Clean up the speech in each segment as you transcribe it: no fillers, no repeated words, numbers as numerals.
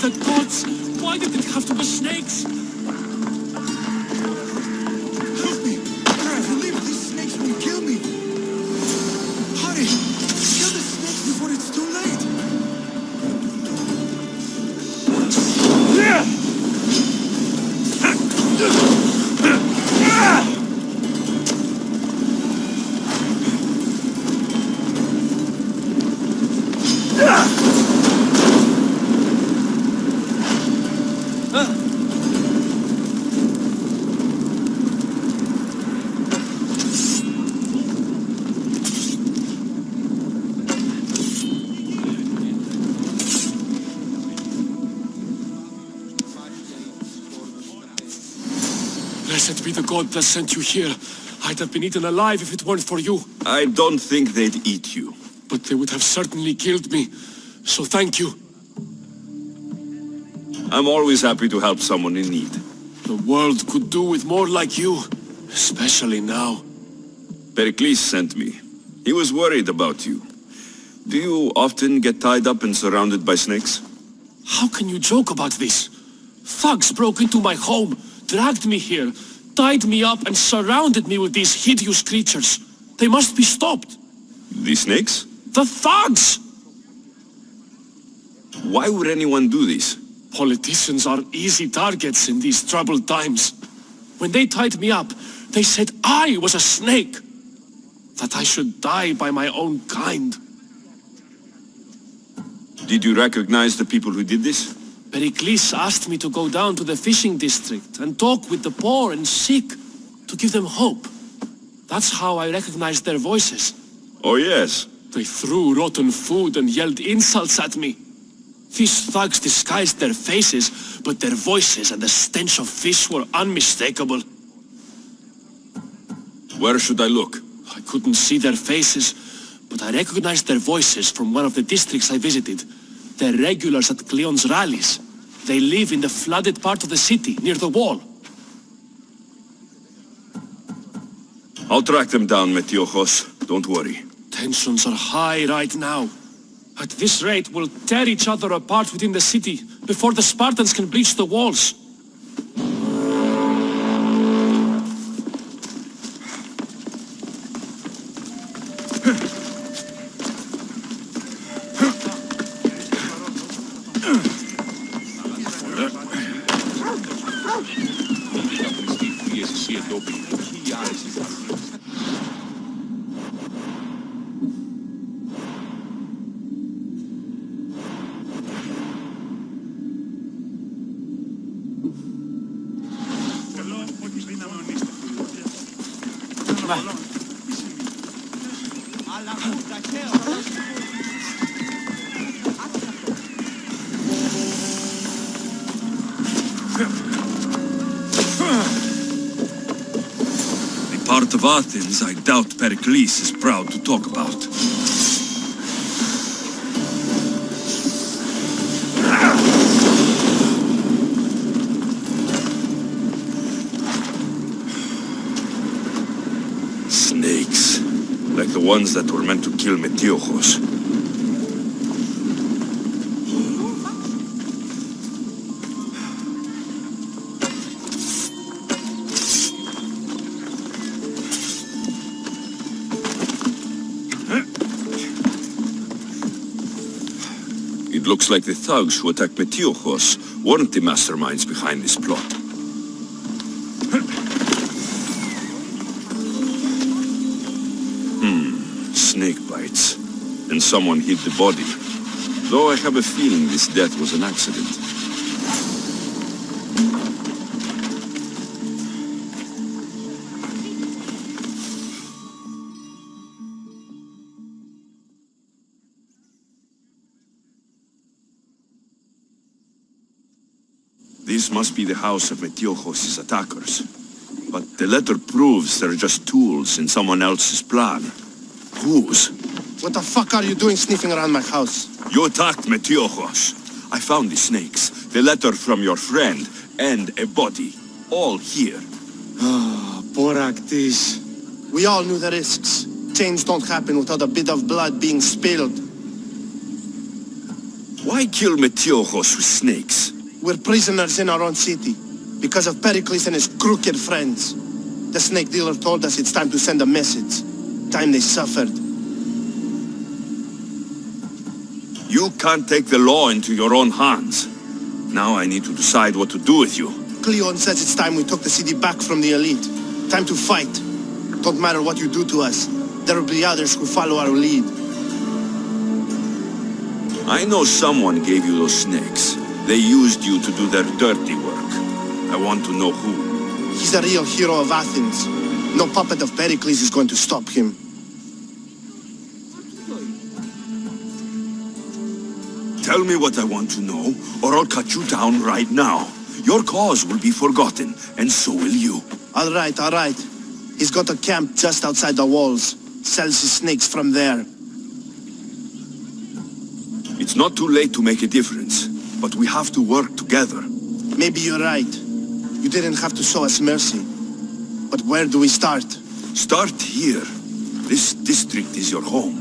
the gods! Why did it have to be snakes? Help me! If you leave, these snakes will kill me! Hurry! Kill the snakes before it's too late! Blessed be the god that sent you here. I'd have been eaten alive if it weren't for you. I don't think they'd eat you. But they would have certainly killed me. So thank you. I'm always happy to help someone in need. The world could do with more like you. Especially now. Pericles sent me. He was worried about you. Do you often get tied up and surrounded by snakes? How can you joke about this? Thugs broke into my home, dragged me here, tied me up and surrounded me with these hideous creatures. They must be stopped. The snakes? The thugs! Why would anyone do this? Politicians are easy targets in these troubled times. When they tied me up, they said I was a snake. That I should die by my own kind. Did you recognize the people who did this? Pericles asked me to go down to the fishing district and talk with the poor and sick, to give them hope. That's how I recognized their voices. Oh yes. They threw rotten food and yelled insults at me. These thugs disguised their faces, but their voices and the stench of fish were unmistakable. Where should I look? I couldn't see their faces, but I recognized their voices from one of the districts I visited. They're regulars at Cleon's rallies. They live in the flooded part of the city, near the wall. I'll track them down, Metiojos. Don't worry. Tensions are high right now. At this rate, we'll tear each other apart within the city, before the Spartans can breach the walls. The part of Athens I doubt Pericles is proud to talk about. Snakes. Like the ones that were meant to kill Metiojos. It looks like the thugs who attacked Metiojos weren't the masterminds behind this plot. Snake bites. And someone hid the body. Though I have a feeling this death was an accident. This must be the house of Metiojos' attackers. But the letter proves they're just tools in someone else's plan. Whose? What the fuck are you doing sniffing around my house? You attacked Metiojos. I found the snakes, the letter from your friend, and a body. All here. Boraktis. We all knew the risks. Change don't happen without a bit of blood being spilled. Why kill Metiochos with snakes? We're prisoners in our own city because of Pericles and his crooked friends. The snake dealer told us it's time to send a message. Time they suffered. You can't take the law into your own hands. Now I need to decide what to do with you. Cleon says it's time we took the city back from the elite. Time to fight. Don't matter what you do to us. There will be others who follow our lead. I know someone gave you those snakes. They used you to do their dirty work. I want to know who. He's a real hero of Athens. No puppet of Pericles is going to stop him. Tell me what I want to know, or I'll cut you down right now. Your cause will be forgotten, and so will you. All right, all right. He's got a camp just outside the walls. Sells his snakes from there. It's not too late to make a difference, but we have to work together. Maybe you're right. You didn't have to show us mercy. But where do we start? Start here. This district is your home.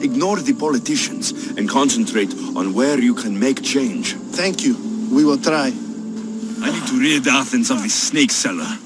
Ignore the politicians and concentrate on where you can make change. Thank you. We will try. I need to rid Athens of this snake seller.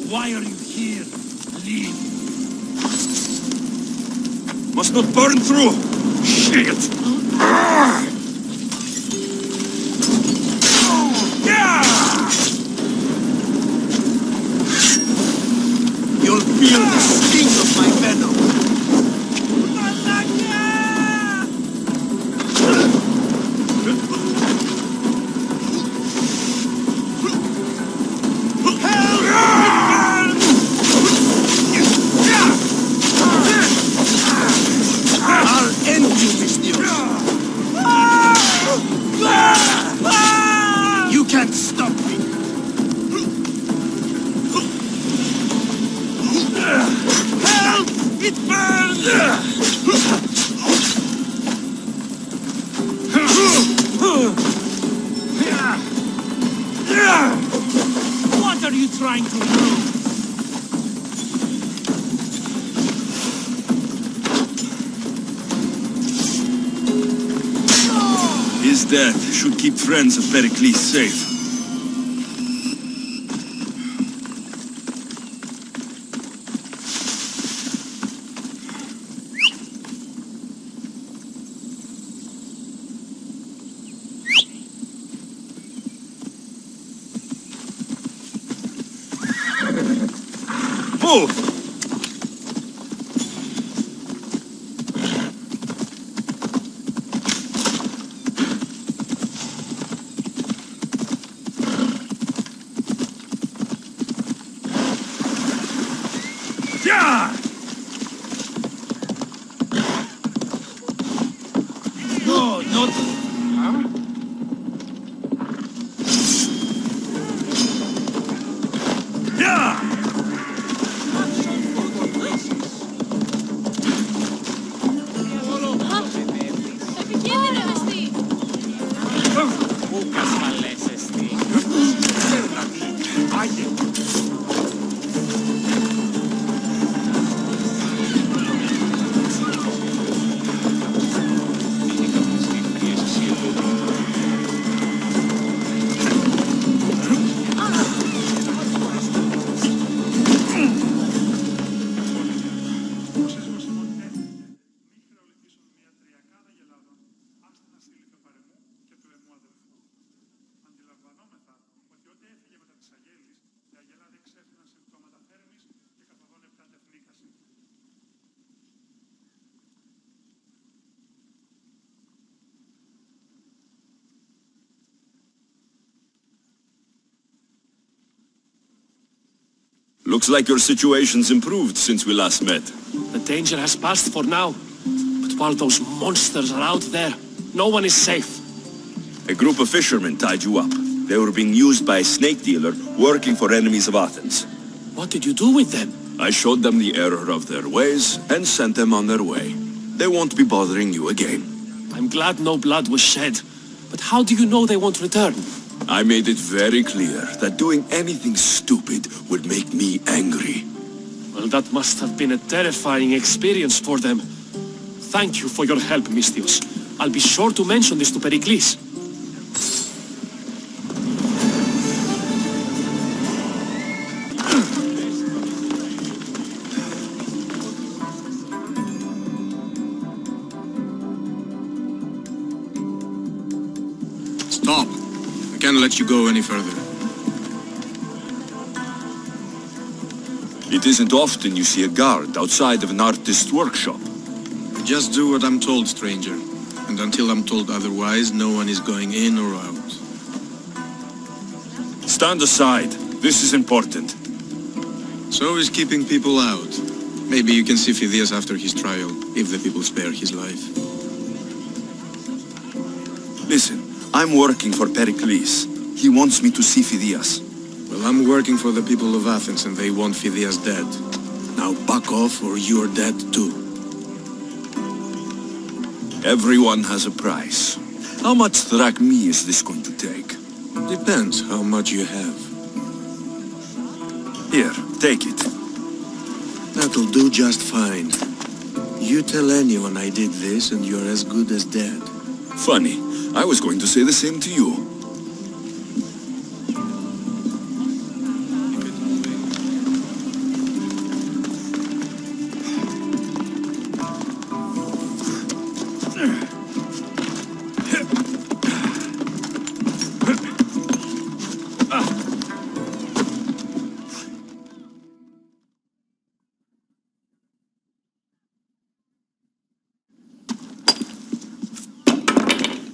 Why are you here? Leave. Must not burn through! Shit! You'll feel the sting of my venom. You can't stop me. Help! It burns! What are you trying to do? His death should keep friends of Pericles safe. Move! No, not... Looks like your situation's improved since we last met. The danger has passed for now. But while those monsters are out there, no one is safe. A group of fishermen tied you up. They were being used by a snake dealer working for enemies of Athens. What did you do with them? I showed them the error of their ways and sent them on their way. They won't be bothering you again. I'm glad no blood was shed. But how do you know they won't return? I made it very clear that doing anything stupid would make me angry. Well, that must have been a terrifying experience for them. Thank you for your help, Mystios. I'll be sure to mention this to Pericles. Stop. I can't let you go any further. It isn't often you see a guard outside of an artist's workshop. Just do what I'm told, stranger. And until I'm told otherwise, no one is going in or out. Stand aside. This is important. So is keeping people out. Maybe you can see Phidias after his trial, if the people spare his life. Listen, I'm working for Pericles. He wants me to see Phidias. Well, I'm working for the people of Athens and they want Phidias dead. Now back off or you're dead too. Everyone has a price. How much drachmae is this going to take? Depends how much you have. Here, take it. That'll do just fine. You tell anyone I did this and you're as good as dead. Funny. I was going to say the same to you.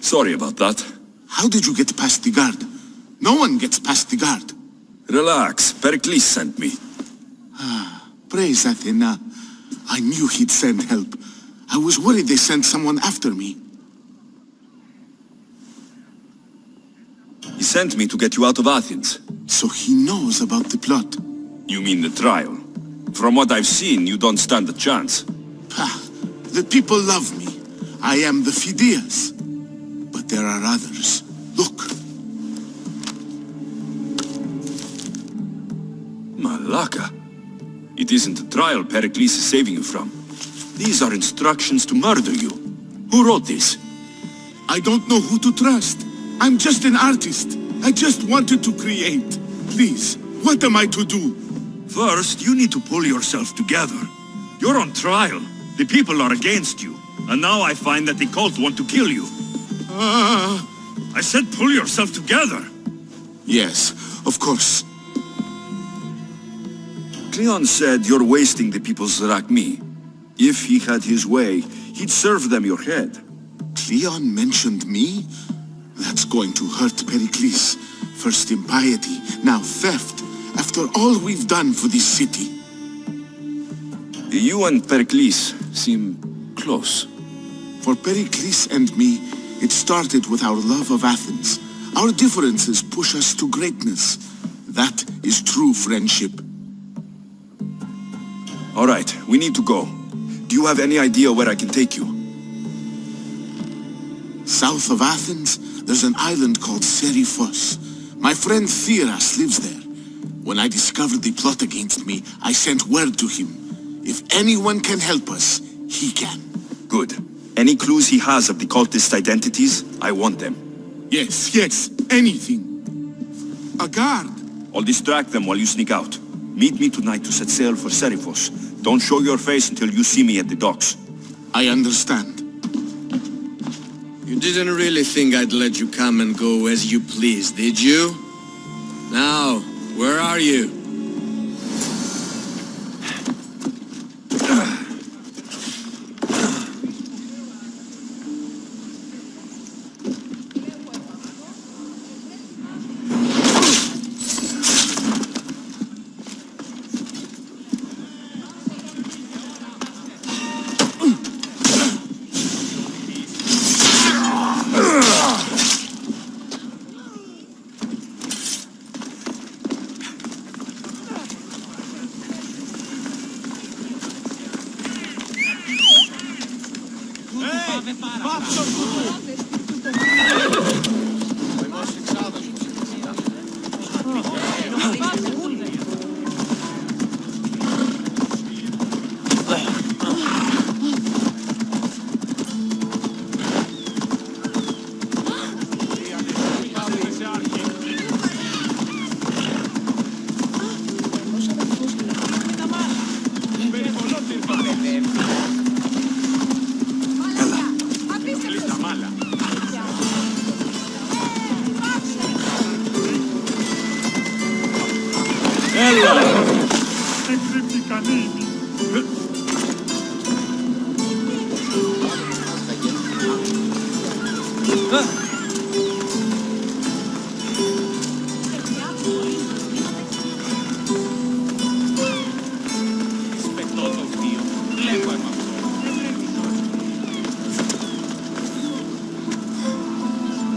Sorry about that. How did you get past the guard? No one gets past the guard. Relax. Pericles sent me. Praise Athena. I knew he'd send help. I was worried they sent someone after me. He sent me to get you out of Athens. So he knows about the plot. You mean the trial? From what I've seen, you don't stand a chance. The people love me. I am the Phidias. But there are others. Look. Malaka. It isn't a trial Pericles is saving you from. These are instructions to murder you. Who wrote this? I don't know who to trust. I'm just an artist. I just wanted to create. Please, what am I to do? First, you need to pull yourself together. You're on trial. The people are against you. And now I find that the cult want to kill you. I said pull yourself together. Yes, of course. Cleon said you're wasting the people's drachmae. If he had his way, he'd serve them your head. Cleon mentioned me? That's going to hurt Pericles. First impiety, now theft. After all we've done for this city. You and Pericles seem close. For Pericles and me, it started with our love of Athens. Our differences push us to greatness. That is true friendship. All right, we need to go. Do you have any idea where I can take you? South of Athens, there's an island called Seriphos. My friend Theras lives there. When I discovered the plot against me, I sent word to him. If anyone can help us, he can. Good. Any clues he has of the cultist identities, I want them. Yes, anything. A guard. I'll distract them while you sneak out. Meet me tonight to set sail for Seriphos. Don't show your face until you see me at the docks. I understand. You didn't really think I'd let you come and go as you please, did you? Now, where are you?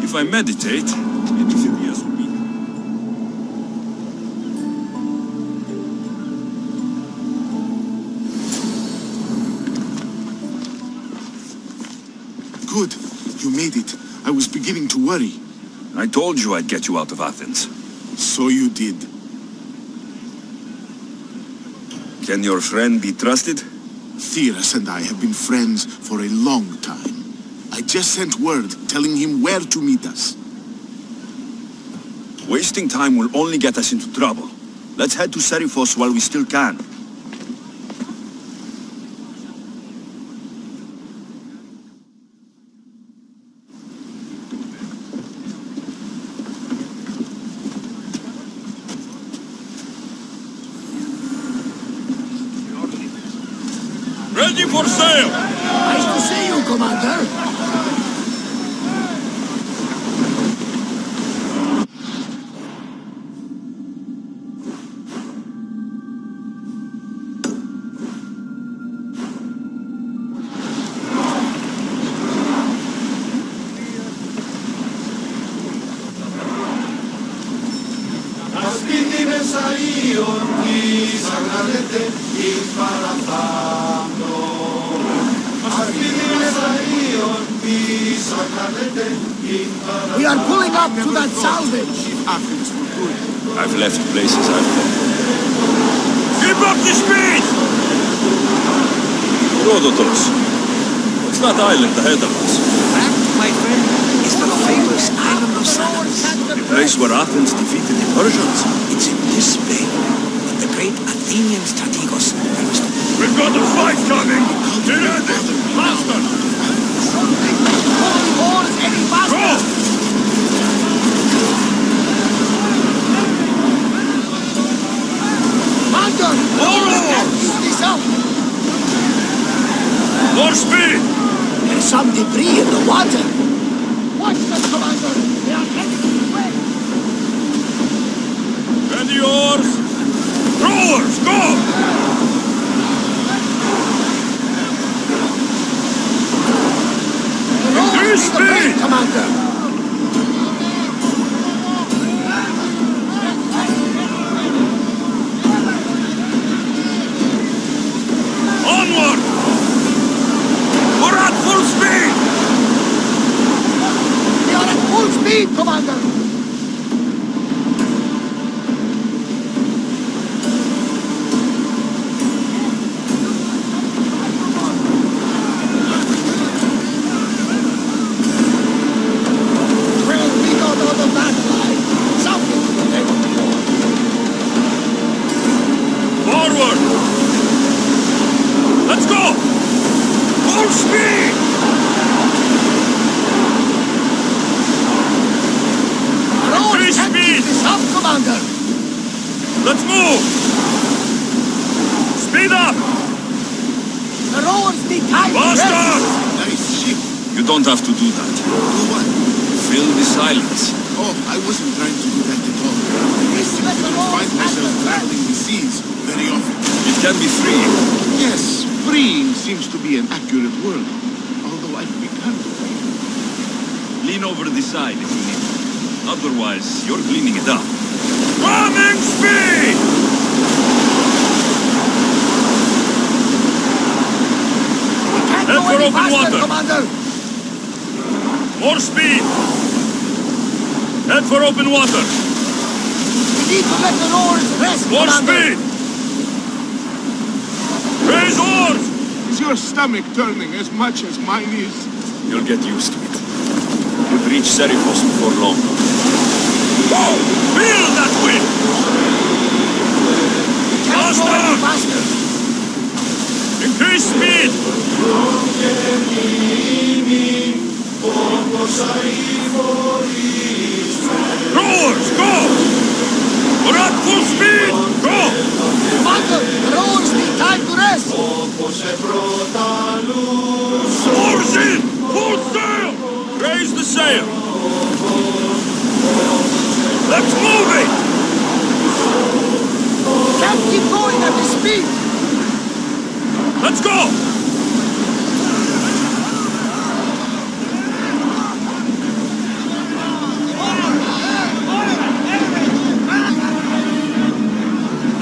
If I meditate, anything else will be. Good. You made it. I was beginning to worry. I told you I'd get you out of Athens. So you did. Can your friend be trusted? Theras and I have been friends for a long time. I just sent word telling him where to meet us. Wasting time will only get us into trouble. Let's head to Seriphos while we still can. Ready for sail! Nice to see you, Commander. We are pulling up to that salvage. Athens for good. I've left places I've been. Keep up the speed! Rhodotos, what's that island ahead of us? That, my friend, is the famous island of Samos. The place where Athens defeated the Persians. It's in this bay that the great Athenian strategos used. We've got a fight coming! Get ready! Faster! Go! Commander! This up! More speed! There's some debris in the water. Watch them, Commander! They are heading this way! Ready oars! Rowers, go! Increase speed! Commander! Onward! We're at full speed! We are at full speed, Commander! Let's move! Speed up! The rowers need time to rest. Faster! Nice ship. You don't have to do that. Do what? Fill the silence. Oh, I wasn't trying to do that at all. I simply don't find myself traveling the seas very often. It can be freeing. Yes, freeing seems to be an accurate word. Although I've begun to feel. Lean over the side if you need. Otherwise, you're cleaning it up. Running speed! We can't Head go for any open faster, water. Commander! More speed! Head for open water! We need to let the oars rest, More Commander! speed! Raise oars! Is your stomach turning as much as mine is? You'll get used to it. We'll reach Serifos before long. Whoa! Feel that wind! Can't go any Faster! faster! Increase speed! Rowers, go! We're at full speed! Go! Commander, the oars need time to rest! Oars in! Full sail! Raise the sail! Let's move it! Can't keep going at this speed! Let's go!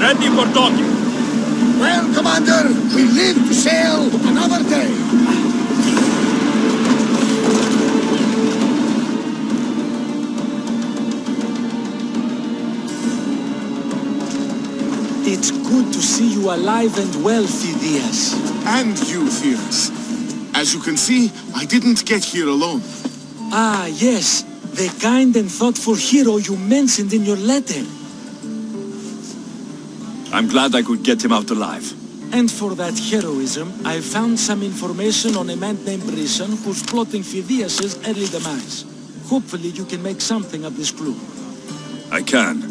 Ready for docking. Well, Commander, we live to sail another day. It's good to see you alive and well, Phidias. And you, Theras. As you can see, I didn't get here alone. Ah, yes, the kind and thoughtful hero you mentioned in your letter. I'm glad I could get him out alive. And for that heroism, I found some information on a man named Brisson who's plotting Phidias' early demise. Hopefully you can make something of this clue. I can.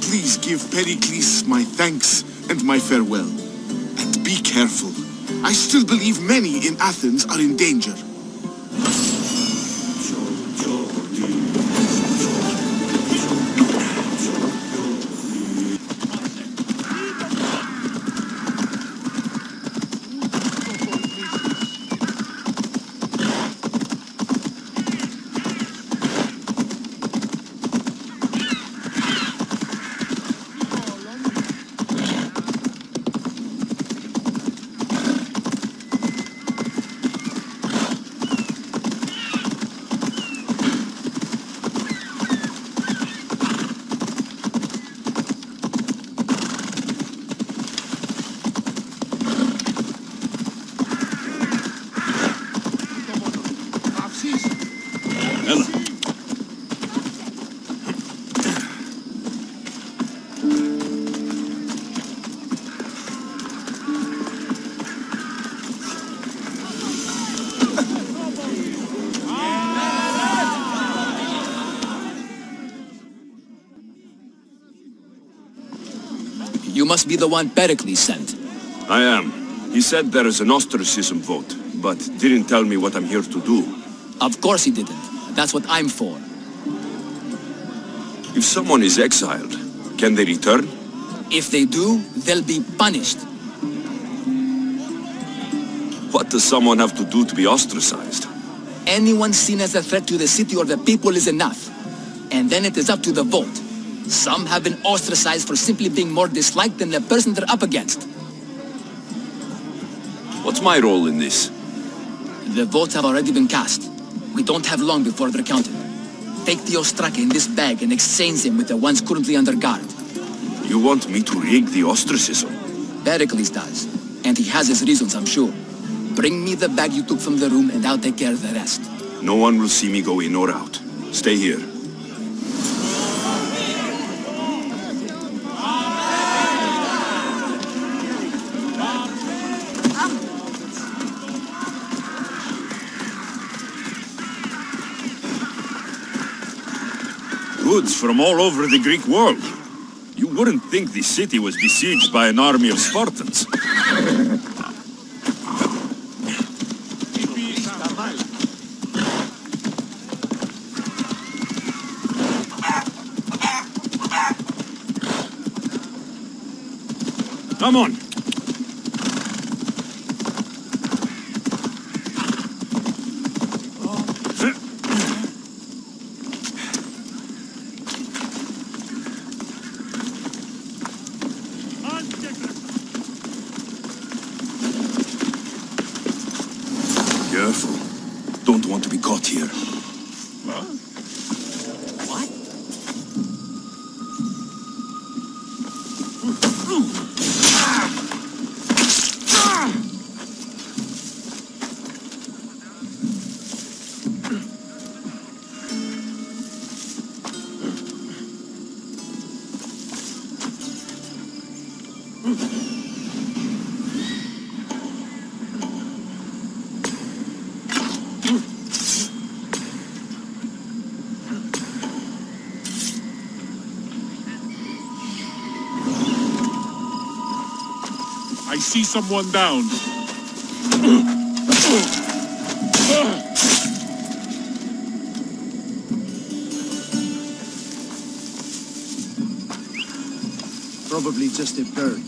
Please give Pericles my thanks and my farewell. And be careful. I still believe many in Athens are in danger. You must be the one Pericles sent. I am. He said there is an ostracism vote, but didn't tell me what I'm here to do. Of course he didn't. That's what I'm for. If someone is exiled, can they return? If they do, they'll be punished. What does someone have to do to be ostracized? Anyone seen as a threat to the city or the people is enough. And then it is up to the vote. Some have been ostracized for simply being more disliked than the person they're up against. What's my role in this? The votes have already been cast. We don't have long before they're counted. Take the ostraka in this bag and exchange them with the ones currently under guard. You want me to rig the ostracism? Pericles does. And he has his reasons, I'm sure. Bring me the bag you took from the room and I'll take care of the rest. No one will see me go in or out. Stay here. Goods from all over the Greek world. You wouldn't think the city was besieged by an army of Spartans. Come on. Careful. Don't want to be got here. What? I see someone down. Probably just a bird,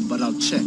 but I'll check.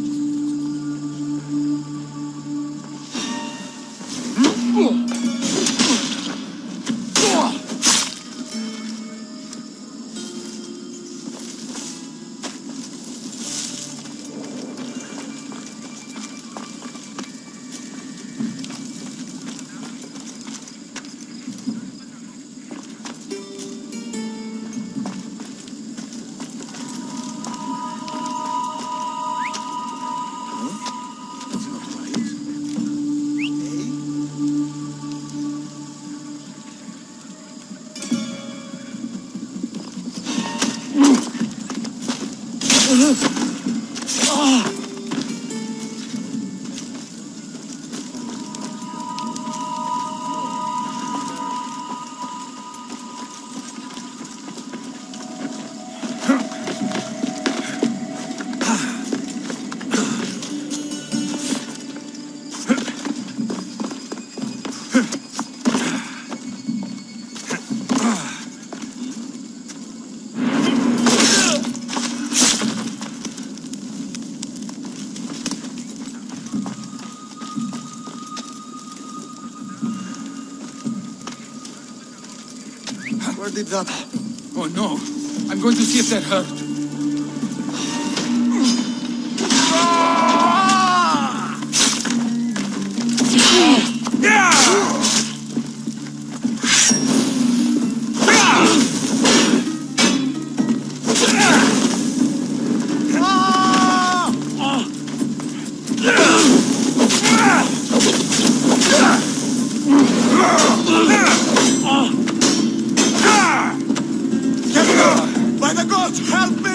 Where did that... Oh no! I'm going to see if that hurt. By the gods, help me!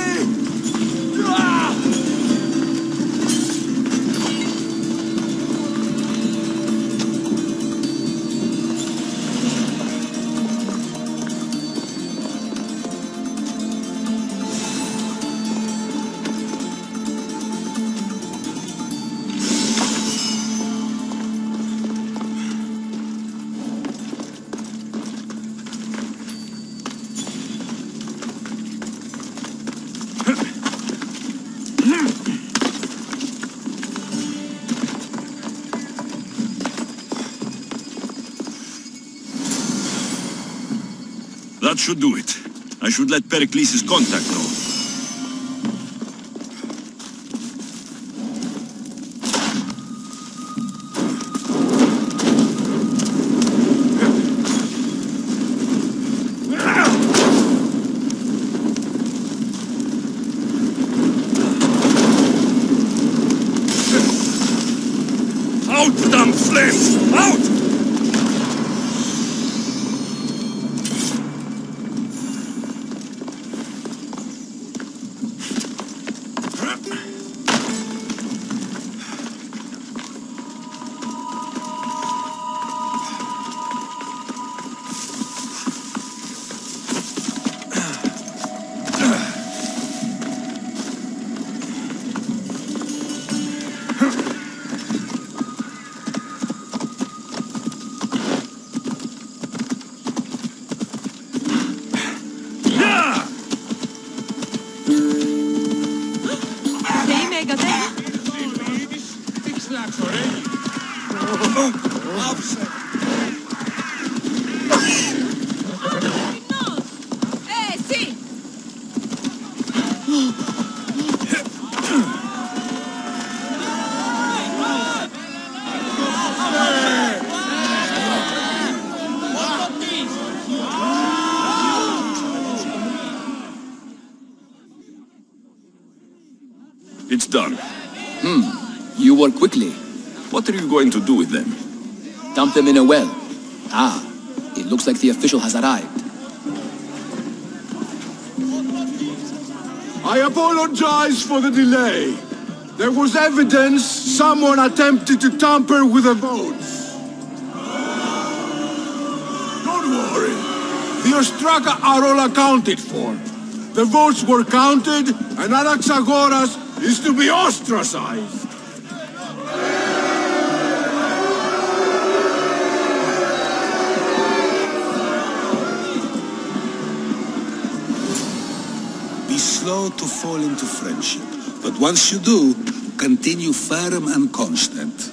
That should do it. I should let Pericles' contact know. Out, damn flames! Out! done. You work quickly. What are you going to do with them? Dump them in a well. Ah, it looks like the official has arrived. I apologize for the delay. There was evidence someone attempted to tamper with the votes. Don't worry. The Ostraka are all accounted for. The votes were counted, and Anaxagoras is to be ostracized. Be slow to fall into friendship, but once you do, continue firm and constant.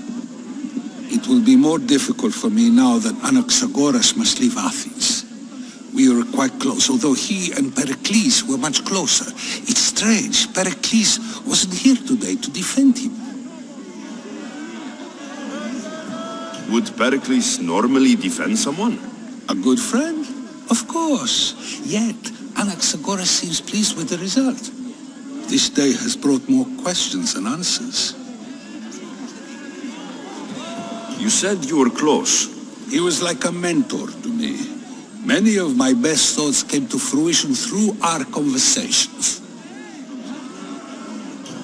It will be more difficult for me now that Anaxagoras must leave Athens. We were quite close, although he and Pericles were much closer. It's strange, Pericles wasn't here today to defend him. Would Pericles normally defend someone? A good friend? Of course. Yet, Anaxagoras seems pleased with the result. This day has brought more questions than answers. You said you were close. He was like a mentor to me. Many of my best thoughts came to fruition through our conversations.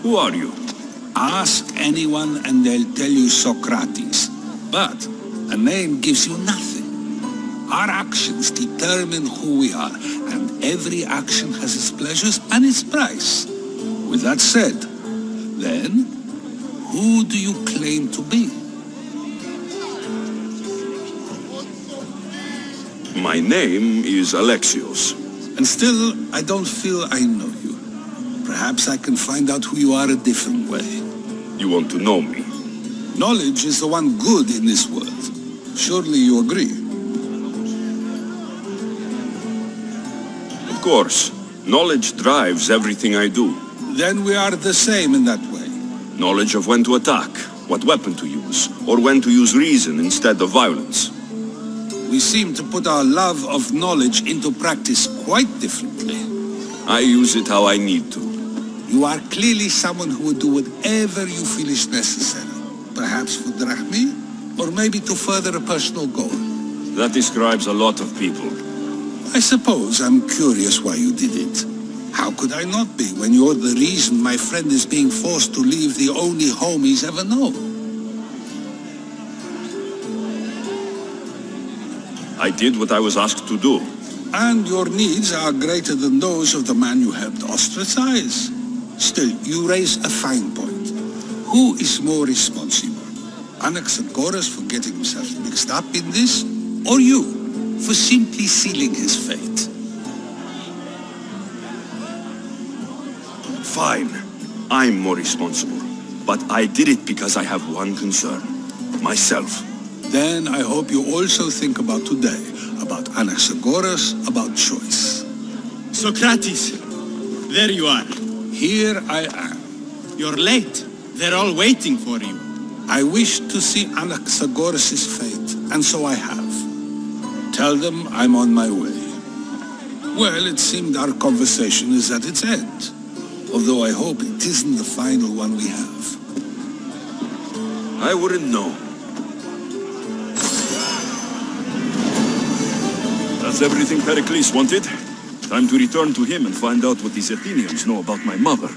Who are you? Ask anyone and they'll tell you Socrates. But a name gives you nothing. Our actions determine who we are, and every action has its pleasures and its price. With that said, then, who do you claim to be? My name is Alexios. And still, I don't feel I know you. Perhaps I can find out who you are a different way. You want to know me? Knowledge is the one good in this world. Surely you agree? Of course. Knowledge drives everything I do. Then we are the same in that way. Knowledge of when to attack, what weapon to use, or when to use reason instead of violence. We seem to put our love of knowledge into practice quite differently. I use it how I need to. You are clearly someone who would do whatever you feel is necessary. Perhaps for drachmi, or maybe to further a personal goal. That describes a lot of people. I suppose I'm curious why you did it. How could I not be when you're the reason my friend is being forced to leave the only home he's ever known? I did what I was asked to do. And your needs are greater than those of the man you helped ostracize. Still, you raise a fine point. Who is more responsible? Anaxagoras for getting himself mixed up in this? Or you, for simply sealing his fate? Fine. I'm more responsible. But I did it because I have one concern. Myself. Then I hope you also think about today. About Anaxagoras, about choice. Socrates! There you are. Here I am. You're late. They're all waiting for you. I wish to see Anaxagoras' fate, and so I have. Tell them I'm on my way. Well, it seemed our conversation is at its end. Although I hope it isn't the final one we have. I wouldn't know. That's everything Pericles wanted. Time to return to him and find out what these Athenians know about my mother.